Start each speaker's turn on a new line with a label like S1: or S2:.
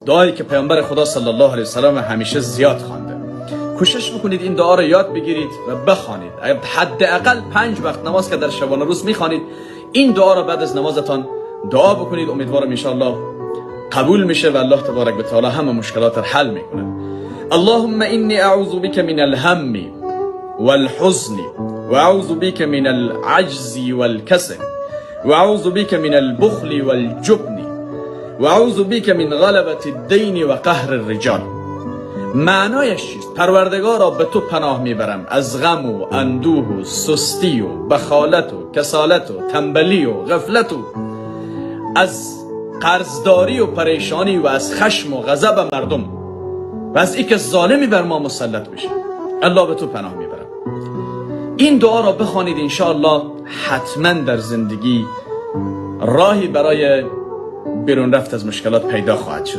S1: دعایی که پیامبر خدا صلی الله علیه وسلم همیشه زیاد خوانده. کوشش بکنید این دعا رو یاد بگیرید و بخوانید. حداقل 5 وقت نماز که در شبانه روز میخوانید، این دعا رو بعد از نمازتان دعا بکنید. امیدوارم ان شاء الله قبول میشه و الله تبارک و تعالی همه مشکلات رو حل میکنه. اللهم انی اعوذ بک من الهم والحزن واعوذ بک من العجز والكسل واعوذ بک من البخل والجبن واعوذ بک من غلبة الدین و قهر الرجال. معنایش چیست؟ پروردگارا به تو پناه میبرم از غم و اندوه و سستی و بخالت و کسالت و تنبلی و غفلت و از قرضداری و پریشانی و از خشم و غضب مردم و از اینکه ظالمی بر ما مسلط بشه. الله به تو پناه میبرم. این دعا را بخوانید، ان شاء الله حتما در زندگی راهی برای بیرون رفت از مشکلات پیدا خواهد شد.